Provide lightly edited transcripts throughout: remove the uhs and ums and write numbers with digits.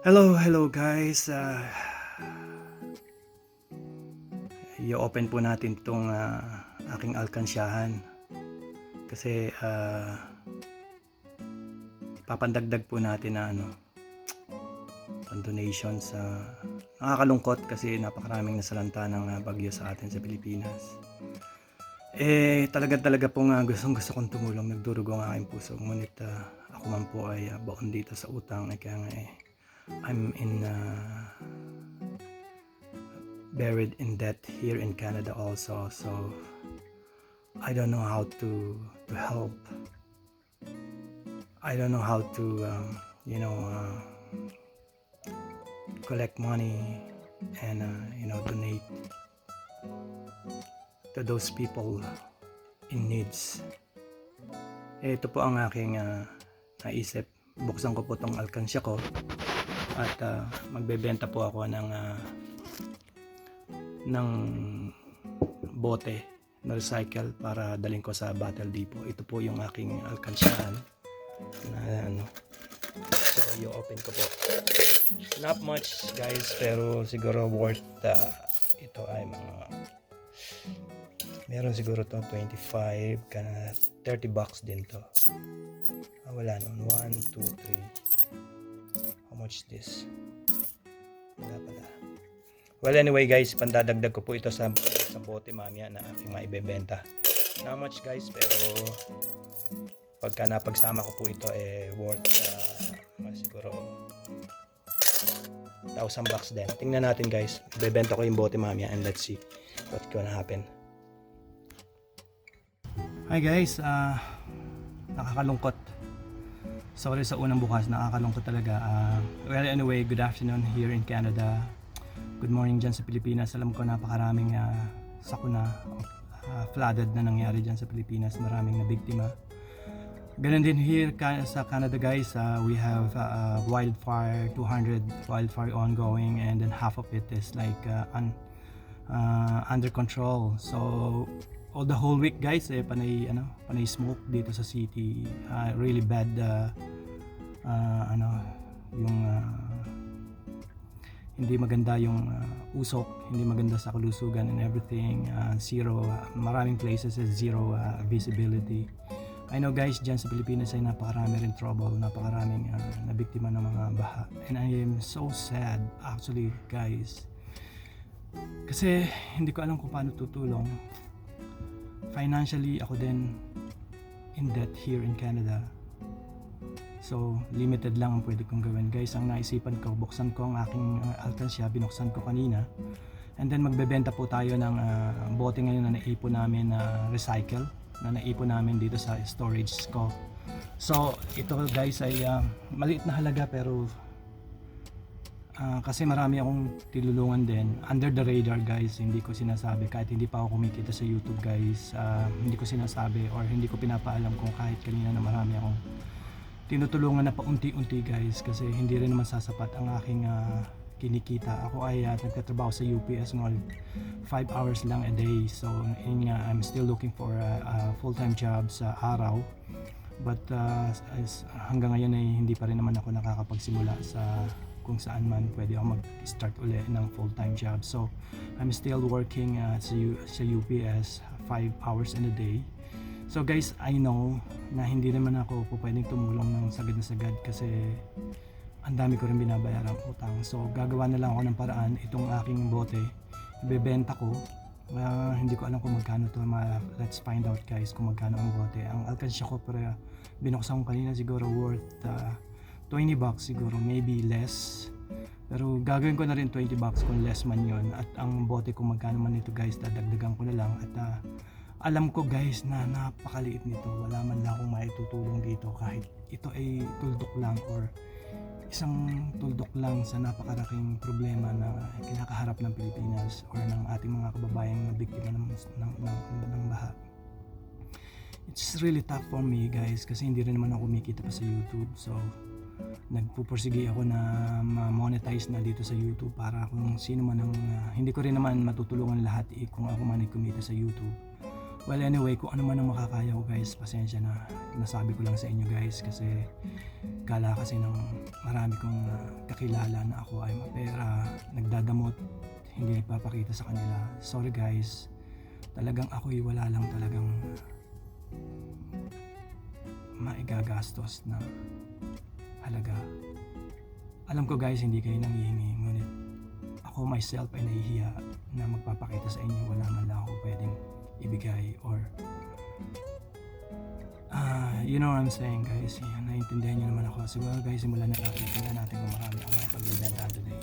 Hello guys. I-open po natin itong aking alkansyahan kasi papandagdag po natin na donation sa nakakalungkot kasi napakaraming nasalanta ng bagyo sa atin sa Pilipinas. Talaga pong gusto kong tumulong, nagdurugo ang aking puso, ngunit ako man po ay baon dito sa utang, kaya nga I'm buried in debt here in Canada also, so I don't know how to help. I don't know how to collect money and donate to those people in needs. Ito po ang aking naisip. Buksan ko po tong alkansya ko at magbebenta po ako ng bote na recycle para dalhin ko sa Battle Depot. Ito po yung aking alkansyahan na so i-open ko po. Not much guys, pero siguro worth ito ay meron siguro to 25 kana $30 din to. Wala nun. 1, 2, 3. How much this? Wala pala. Well anyway guys, pandadagdag ko po ito sa bote mamaya na aking maibebenta. Not much guys, pero pagka napagsama ko po ito worth siguro $1,000 din. Tingnan natin guys. Bebenta ko yung bote mamaya and let's see what's gonna happen. Hi guys, nakakalungkot. Sorry sa unang bukas, nakakalungkot talaga. Well anyway, good afternoon here in Canada. Good morning dyan sa Pilipinas. Alam ko napakaraming sakuna, flooded na nangyari dyan sa Pilipinas. Maraming na biktima. Ganun din here sa Canada guys. We have wildfire, 200 wildfire ongoing, and then half of it is like under control. So all the whole week guys panay smoke dito sa city. Really bad yung hindi maganda yung usok, hindi maganda sa kalusugan and everything. Zero, maraming places is zero visibility. I know guys, dyan sa Pilipinas ay napakarami rin trouble, napakaraming nabiktima ng mga baha, and I am so sad actually guys, kasi hindi ko alam kung paano tutulong. Financially ako din in debt here in Canada, so limited lang ang pwede kong gawin guys. Ang naisipan ko, buksan ko ang aking alkansya, binuksan ko kanina, and then magbebenta po tayo ng bote ngayon na naipon namin na recycle, na naipon namin dito sa storage ko. So ito guys ay maliit na halaga, pero kasi marami akong tilulungan din under the radar guys. Hindi ko sinasabi kahit hindi pa ako kumikita sa YouTube guys. Hindi ko sinasabi or hindi ko pinapaalam kung kahit kanina na marami akong tinutulungan na paunti-unti guys, kasi hindi rin naman sasapat ang aking kinikita. Ako ay nagtatrabaho sa UPS ng 5 hours lang a day, so I'm still looking for a full-time job sa araw, but hanggang ngayon ay hindi pa rin naman ako nakakapagsimula sa kung saan man pwede ako mag-start ulit ng full-time job. So I'm still working sa UPS 5 hours in a day. So guys, I know na hindi naman ako pwedeng tumulong ng sagad na sagad kasi ang dami ko rin binabayarang utang. So gagawa na lang ako ng paraan. Itong aking bote ibebenta ko. Hindi ko alam kung magkano to. Let's find out guys kung magkano ang bote. Ang alkansya ko pero binuksan ko kanina, siguro worth $20 siguro, maybe less, pero gagawin ko na rin $20 kung less man yon. At ang bote kung magkano man ito guys, dadagdagan ko na lang. At alam ko guys na napakaliit nito, wala man lang akong maitutulong dito, kahit ito ay tuldok lang or isang tuldok lang sa napakalaking problema na kinakaharap ng Pilipinas or ng ating mga kababayang na biktima ng baha. It's really tough for me guys, kasi hindi rin naman ako kumikita pa sa YouTube. So nagpupursige ako na ma-monetize na dito sa YouTube para kung sino man ang hindi ko rin naman matutulungan lahat kung ako man ay kumita sa YouTube. Well anyway, kung ano man ang makakaya ko guys, pasensya na. Nasabi ko lang sa inyo guys kasi kala kasi ng marami kong kakilala na ako ay mapera, nagdadamot, hindi nagpapakita sa kanila. Sorry guys, talagang ako'y wala lang talagang maigagastos na halaga. Alam ko guys, hindi kayo nanghihingi, ngunit ako myself ay nahihiya na magpapakita sa inyo. Wala man lang ako pwedeng ibigay or you know what I'm saying guys. Yan, naiintindihan nyo naman ako. Siguro guys, simulan na natin. Tingnan natin kung marami akong may pagbibenta today.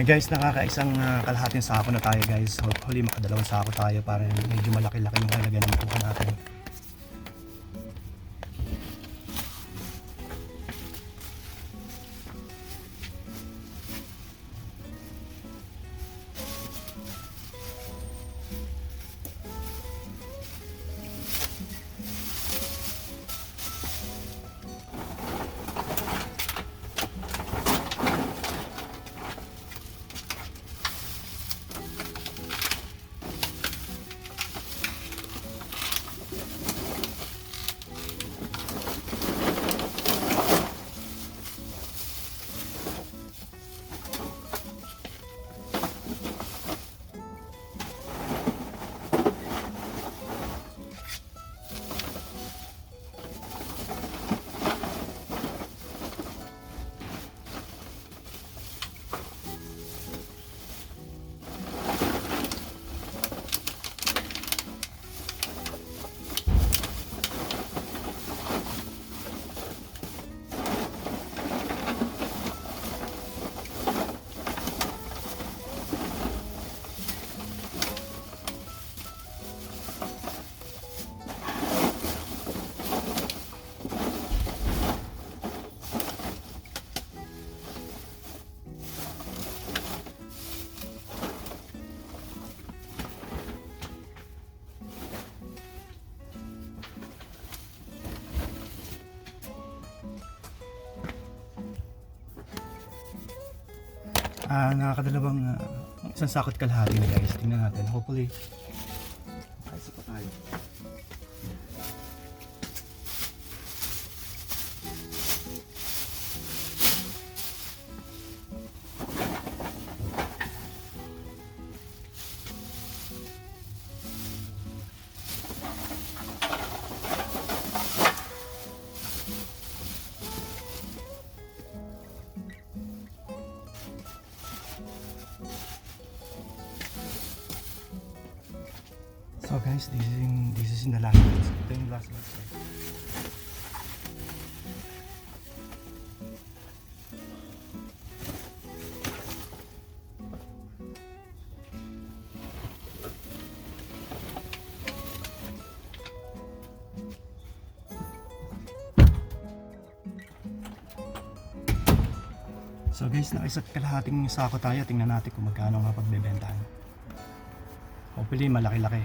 Guys, nakakaisang kalahating sako na tayo guys. Hopefully makadalawang sako tayo para medyo malaki-laki yung halaga ng kuha natin. Nakakadalawang isang sakot kalahati na guys. Tingnan natin. Hopefully ayos pa tayo. So guys, this is in the last one. Ito yung last one. So guys, nakaisat kalahating sako tayo. Tingnan natin kung magkano nga pagbebentahan. Hopefully malaki-laki.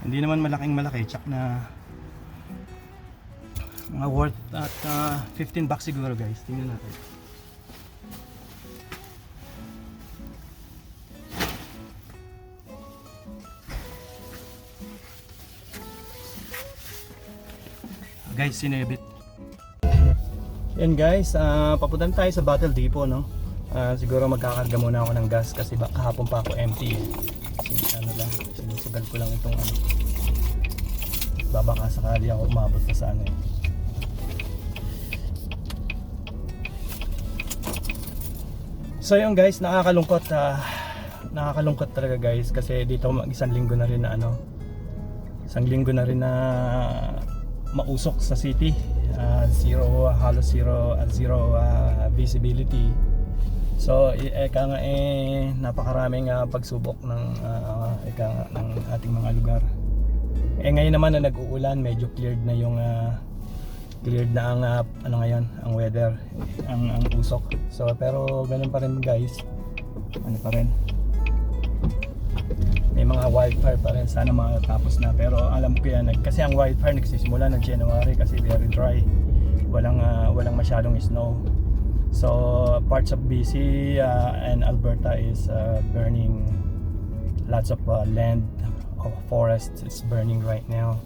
Hindi naman malaki, tsak na mga worth at $15 siguro guys. Tingnan natin. Guys, sinebit. Yan guys, papunta tayo sa Battle Depot, no? Siguro magkakarga muna ako ng gas kasi kahapon pa ako empty. Kasi ano lang, sinusugal ko lang itong ano. Babaka sakali ako umabot pa sa ano eh. So yun guys, nakakalungkot talaga guys kasi dito isang linggo na rin na mausok sa city. Halos zero visibility. So napakaraming pagsubok ng ating mga lugar. Ngayon naman na nag-uulan, medyo cleared na ang ang weather, ang usok. So pero ganun pa rin guys. Ano pa rin? May mga wildfire pa rin, sana matapos na, pero alam ko yan kasi ang wildfire nagsisimula ng January kasi very dry, walang masyadong snow. So parts of BC and Alberta is burning, lots of land of forest is burning right now.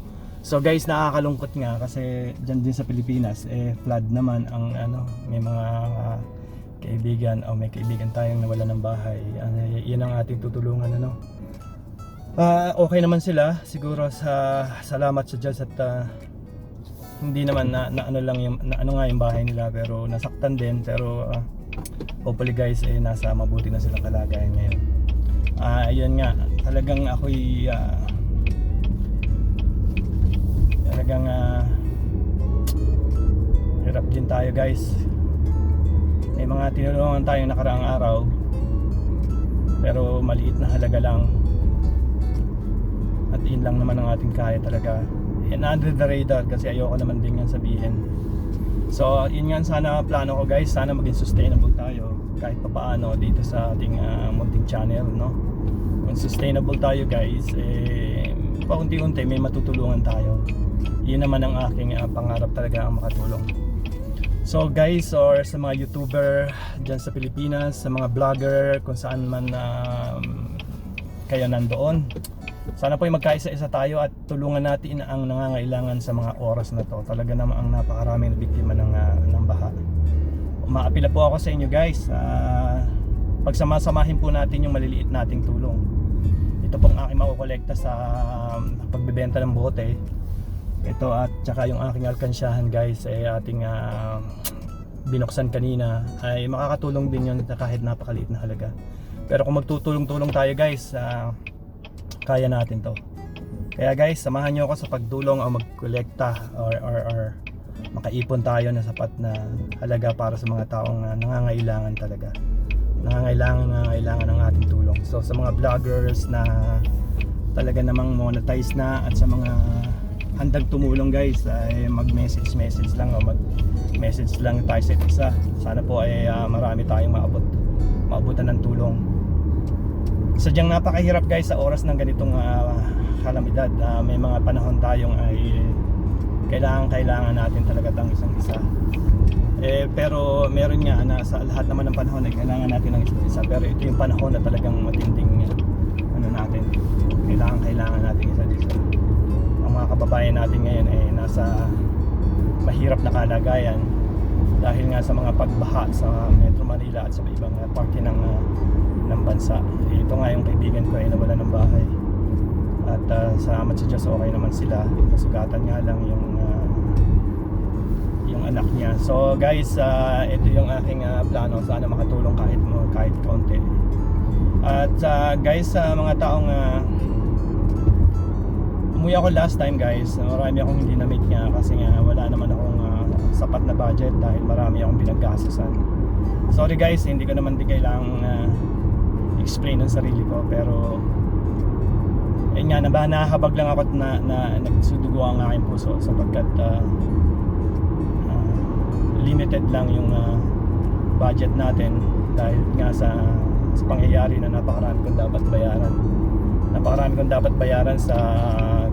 So guys, nakakalungkot nga kasi dyan din sa Pilipinas flood naman ang may mga may kaibigan tayong nawala ng bahay. Yan ang ating tutulungan okay naman sila siguro, salamat sa Diyos at hindi naman na yung bahay nila, pero nasaktan din, pero hopefully guys nasa mabuti na silang kalagayan ngayon. Ayun nga, talagang ako'y talagang hirap din tayo guys. May mga tinulungan tayong nakaraang araw pero maliit na halaga lang. At yun lang naman ang ating kaya talaga. And under the radar kasi ayoko naman din yan sabihin. So yun nga sana plano ko guys. Sana maging sustainable tayo kahit papaano dito sa ating munting channel, no? Kung sustainable tayo guys, paunti-unti may matutulungan tayo. Yun naman ang aking pangarap talaga, ang makatulong. So guys, or sa mga YouTuber dyan sa Pilipinas, sa mga vlogger, kung saan man kayo nandoon, sana po ay magkaisa-isa tayo at tulungan natin ang nangangailangan sa mga oras na to. Talaga naman ang napakaraming biktima ng baha. Umaapila po ako sa inyo guys, pagsamasamahin po natin yung maliliit nating tulong. Ito pong aking makukolekta sa pagbebenta ng bote. Ito at saka yung aking alkansyahan guys ating binuksan kanina, ay makakatulong din yun kahit napakaliit na halaga. Pero kung magtutulong-tulong tayo guys, kaya natin to. Kaya guys, samahan nyo ako sa pagtulong o magkolekta or makaipon tayo na sapat na halaga para sa mga taong nangangailangan talaga. Nangangailangan ng ating tulong. So sa mga vloggers na talaga namang monetize na at sa mga handang tumulong guys, ay mag-message lang o mag-message lang tayo sa isa. Sana po ay marami tayong maabutan ng tulong. Sadyang napakahirap guys sa oras ng ganitong kalamidad. May mga panahon tayong ay kailangan natin talaga tang isang isa. Pero meron nga na sa lahat naman ng panahon ay kailangan natin ng isa't isa. Pero ito yung panahon na talagang matinding natin. Kailangan natin isa't isa. Ang mga kababayan natin ngayon ay nasa mahirap na kalagayan dahil nga sa mga pagbaha sa Metro Manila at sa ibang parte ng bansa. Ito nga yung kaibigan ko ay nawala ng bahay. At salamat sa Diyos, okay naman sila. Nasugatan nga lang yung anak niya. So guys, ito yung aking plano. Sana makatulong kahit kaunti. At guys, sa mga taong umuwi ako last time guys, marami akong hindi na-meet nga kasi nga wala naman akong sapat na budget dahil marami akong pinaggastusan. Sorry guys, hindi ko naman din kailangang explain ang sarili ko, pero ayun nga, nahahabag lang ako at nagsudugo ang aking puso sapagkat limited lang yung budget natin dahil nga sa pangyayari na napakarami kong dapat bayaran sa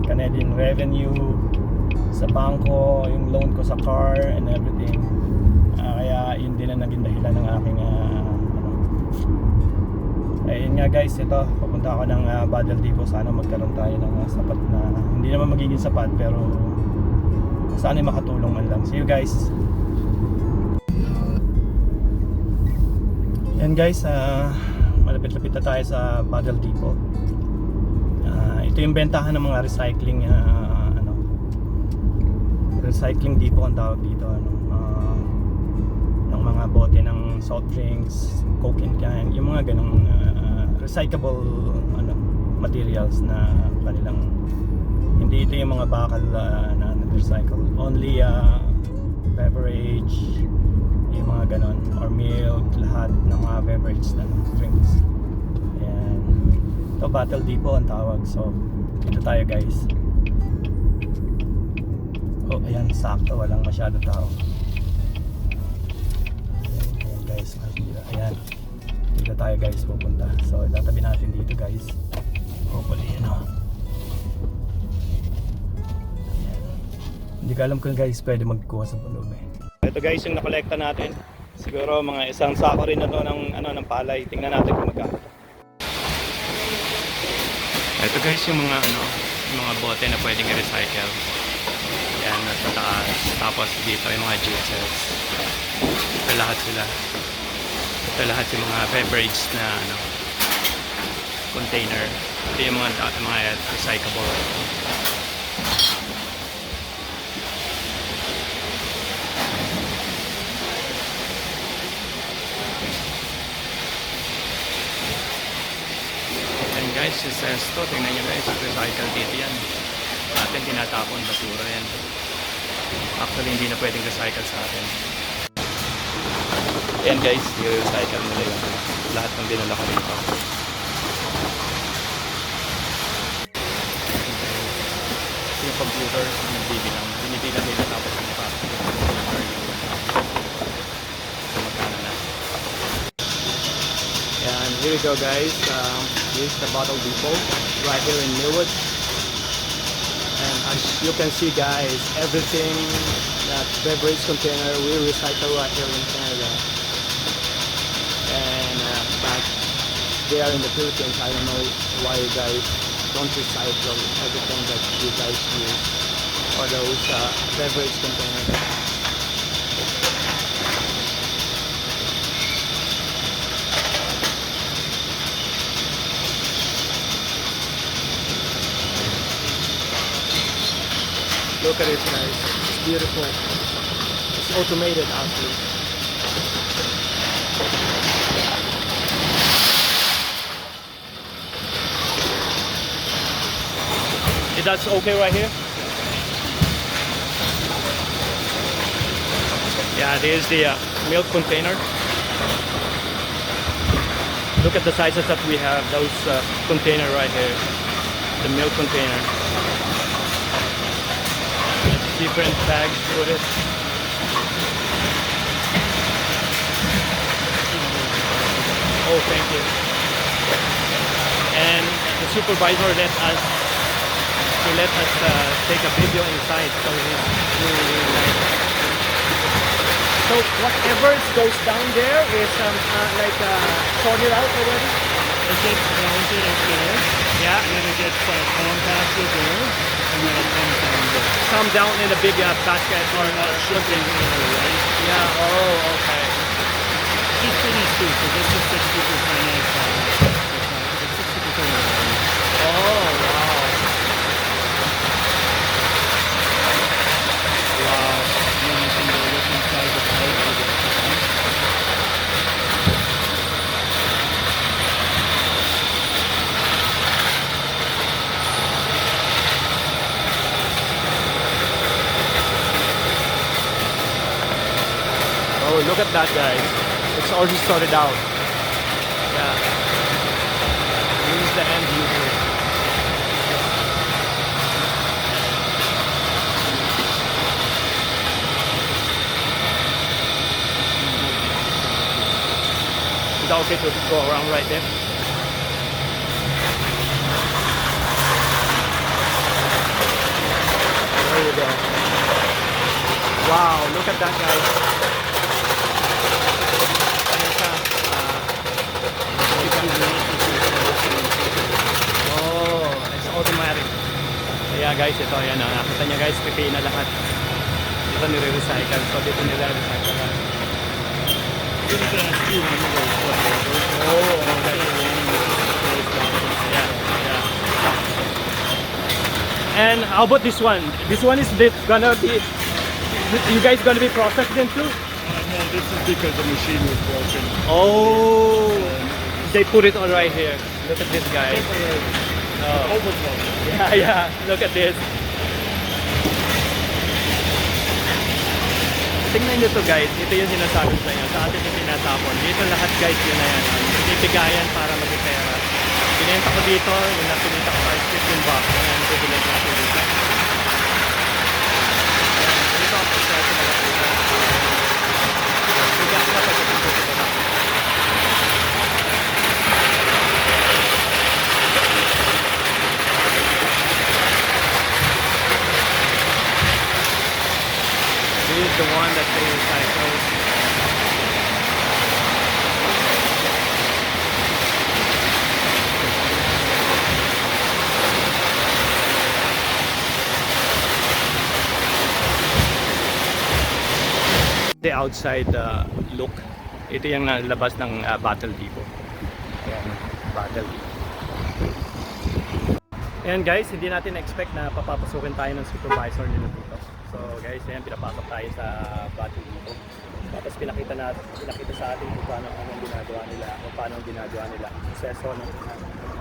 Canadian Revenue, sa bangko, yung loan ko sa car and everything. Kaya yun din ang naging dahilan ng aking ayun nga guys, ito papunta ako ng Battle Depot. Sana magkaroon tayo ng sapat na, hindi naman magiging sapat pero sana makatulong man lang. See you guys. Yan guys, malapit-lapit na tayo sa Battle Depot. Ito yung bentahan ng mga recycling recycling depot ang tawag dito, ng mga bote ng soft drinks, coke and can, yung mga ganong recyclable materials na kanilang, hindi ito yung mga bakal na recycle, only beverage, yung mga ganon, or milk, lahat ng mga beverage na drinks. Ayan, ito Battle Depot ang tawag. So dito tayo guys. Oh, ayan, sakto, walang masyado tao. Ayan guys, ayan, dito tayo guys pupunta. So tatabi natin dito guys, hopefully ayan. Hindi ko alam kung guys pwede magkuha sa loob eh. Ito guys yung nakolekta natin, siguro mga isang sako rin na to ng palay. Tingnan natin kung magkano. Ito guys yung mga mga bote na pwedeng i-recycle. Yan, nasa taas. Tapos dito yung mga juices. Ito lahat sila. Ito lahat yung mga beverage na container. Ito yung mga recyclable. And guys, yung sesto, tingnan nyo guys, recycle dito yan. Atin tinatapon basura yan. Actually hindi na pwedeng recycle sa atin. Ayan guys, i-recycle nila yung lahat ng dinala ko dito. Yung computer, nagbibilang. Binibilang nila tapos yung ipapit. So magkano na. Ayan, here we go guys. This is the Battle Depot right here in Millwood. And as you can see guys, everything that beverage container we recycle right here in Canada. And back there in the Philippines, I don't know why you guys don't recycle everything that you guys use or those beverage containers. Look at it guys, it's beautiful. It's automated actually. Is that okay right here? Yeah, this is the milk container. Look at the sizes that we have, those container right here. The milk container. Different bags for it. Oh, thank you. And the supervisor let us take a video inside, so it's really nice. So whatever goes down there is sorted out already. It gets counted and scanned. Yeah. And then it gets compacted there. And then it comes down there. Some down in a big basket or Shipping area, right? yeah. Oh, okay. Each city's too, so this is 60% it's 60% of the Oh, wow. Wow. And then you can go look inside the pipe for the Oh, look at that, guys. It's already sorted out. Yeah. This is the end user. that okay to go around right there? There you go. Wow, look at that, guys. Ayan siya. Oh, it's automatic. Kaya guys, ito, ayan, nakita niya guys, pipiin na lahat. Ito nire-recycle. So dito nila recycle lang. Oh, okay. Yeah, yeah. And how about this one? This one is gonna be, you guys gonna be processed then too? No, this is because the machine was broken. Oh, they put it all right here. Look at this, guys. Oh. Overflow. Yeah, yeah. Look at this. Tingnan nyo to, guys. Ito yung sinasabi ko sa inyo. Sa atin yung tinatapon. Dito lahat, guys, yun na yan. Pipigayan para maging pera. Binenta ko dito. Yung napinita ko is 15 bucks. Ayan, bibili ko dito. Dito ang proseso na lang dito. Bigas na pagdating dito na. This is the one that they recycle. The outside look. Ito yung nalabas ng Battle Depot. Ayan, Battle Depot. Ayan guys, hindi natin expect na papapasukin tayo ng supervisor nila dito. So guys, ayan, pinapasok tayo sa Battle Depot. Tapos pinakita sa atin kung paano ang ginagawa nila, kung paano ang ginagawa nila ang proseso ng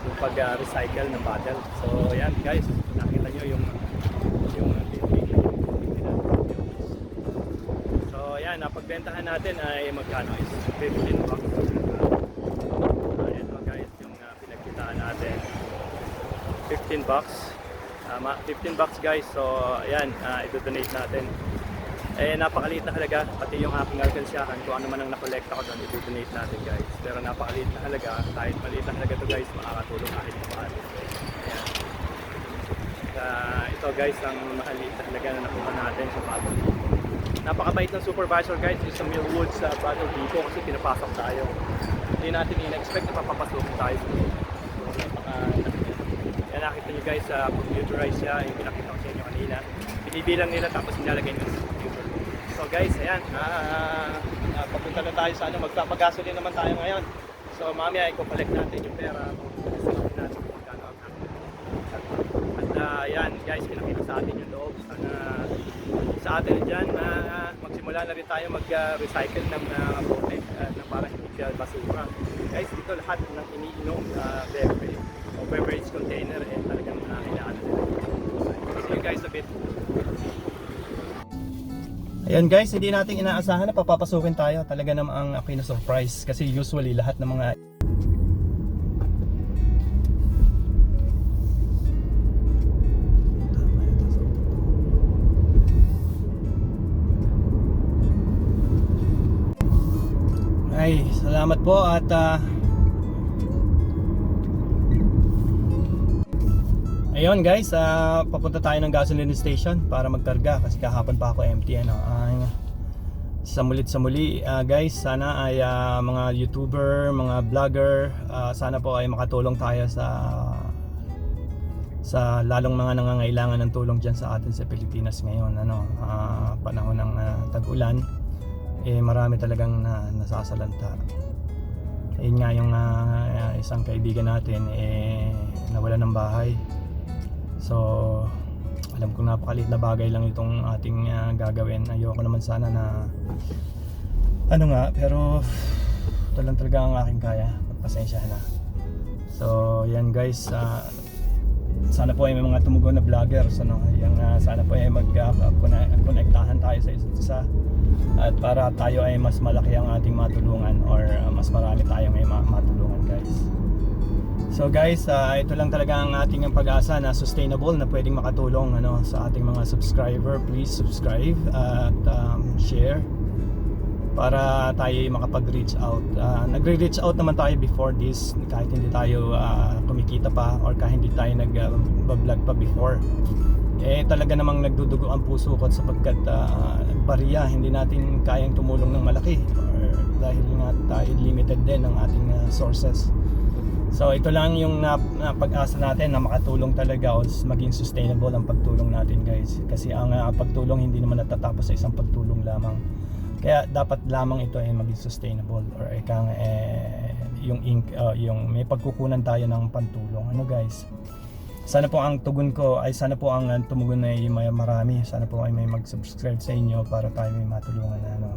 yung pag-recycle ng battle. So ayan guys, nakita nyo yung so ayan, napagbentahan natin ay magkano is 15 bucks. Ayan o guys, yung pinagkitaan natin 15 bucks. 15 bucks guys. So ayan, i-donate natin. Eh napakaliit na halaga, pati yung aking alkansyahan, kung ano man ang nakolekta ko doon, i-donate natin guys. Pero napakaliit na halaga, kahit maliit na halaga to guys, makakatulong kahit paano. Ayan. Ito guys, ang maliit na halaga na nakuha natin sa Battle Depot. Napakabait ng supervisor guys, yung sa Millwood sa Battle Depot kasi pinapasok tayo. Hindi natin in-expect na papapasukin tayo sa yan, nakita nyo guys, computerized siya, yung pinakita ko sa inyo kanina. Binibilang nila tapos nilalagay nyo sa computer. So guys, ayan, papunta na tayo sa ano, magpapagasolin naman tayo ngayon. So mamaya i-collect natin yung pera, sabihin natin kung magkano ang natin. At ayan guys, pinakita sa atin yung loob. Sa atin dyan, magsimula na rin tayo mag-recycle ng bote na para hindi siya basura. Guys, dito lahat ng iniinom beverage container talagang kailangan nila. See you guys a bit. Ayan guys, hindi natin inaasahan na papapasukin tayo. Talaga namang ako'y na-surprise kasi usually lahat ng mga ay, salamat po at ayun guys, papunta tayo ng gasoline station para magkarga kasi kahapon pa ako empty sa muli guys, sana ay mga YouTuber, mga vlogger, sana po ay makatulong tayo sa lalong mga nangangailangan ng tulong dyan sa atin sa Pilipinas ngayon, panahon ng tag-ulan. Marami talagang nasasalanta. Ayun nga yung isang kaibigan natin nawala ng bahay. So alam ko napakaliit na bagay lang itong ating gagawin. Ayoko naman sana na pero ito lang talaga ang aking kaya. Pagpasensya na. So yan guys, sana po ay may mga tumugon na vloggers, sana po ay mag-connectahan tayo sa isa't isa at para tayo ay mas malaki ang ating matulungan or mas marami tayong ay matulungan guys. So guys, ito lang talaga ang ating pag-asa na sustainable na pwedeng makatulong sa ating mga subscriber. Please subscribe at share para tayo makapag-reach out. Nagre-reach out naman tayo before this kahit hindi tayo kumikita pa or kahit hindi tayo nag-vlog pa before. Talaga namang nagdudugo ang puso ko sapagkat bariya, hindi natin kayang tumulong ng malaki or dahil nga tayo limited din ng ating sources. So ito lang yung pag-asa natin na makatulong talaga o maging sustainable ang pagtulong natin guys. Kasi ang pagtulong hindi naman natatapos sa isang pagtulong lamang. Kaya dapat lamang ito ay maging sustainable or yung may pagkukunan tayo ng pantulong. Ano guys? Sana po ang tugon ko ay sana po ang tumugon ay marami. Sana po ay may mag-subscribe sa inyo para tayo may matulungan na ano.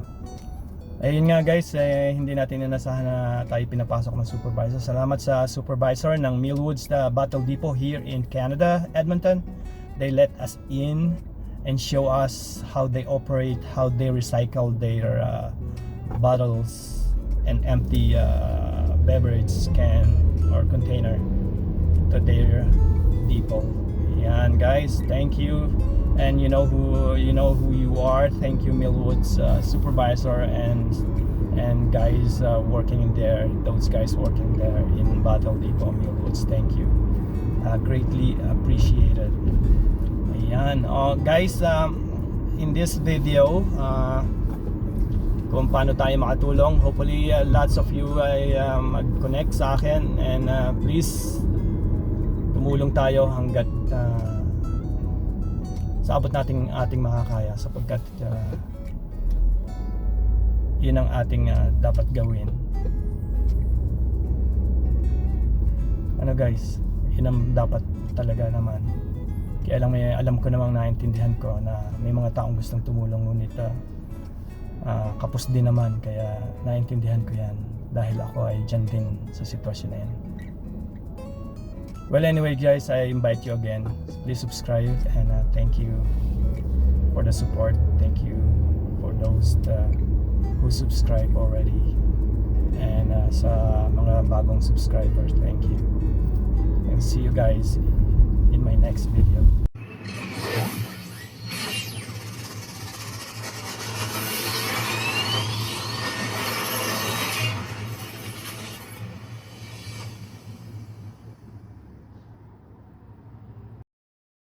Ayun nga guys, hindi natin inasahan na tayo pinapasok ng supervisor. Salamat sa supervisor ng Millwoods Battle Depot here in Canada, Edmonton. They let us in and show us how they operate, how they recycle their bottles and empty beverage can or container to their depot. Yan guys, thank you. And you know who you are. Thank you Millwoods supervisor and guys working in there, those guys working there in Battle Depot Millwoods. Thank you. Greatly appreciated. Ayan. Guys, in this video, kung paano tayo makatulong, hopefully lots of you ay mag-connect sa akin and please tumulong tayo hanggat sa abot nating ating makakaya sapagkat yun ang ating dapat gawin. Ano guys, yun ang dapat talaga naman. Kaya alam ko namang naintindihan ko na may mga taong gustong tumulong ngunit kapos din naman, kaya naintindihan ko yan dahil ako ay dyan din sa sitwasyon na yan. Well anyway guys, I invite you again, please subscribe and thank you for the support. Thank you for those who subscribe already and sa mga bagong subscribers, thank you and see you guys in my next video.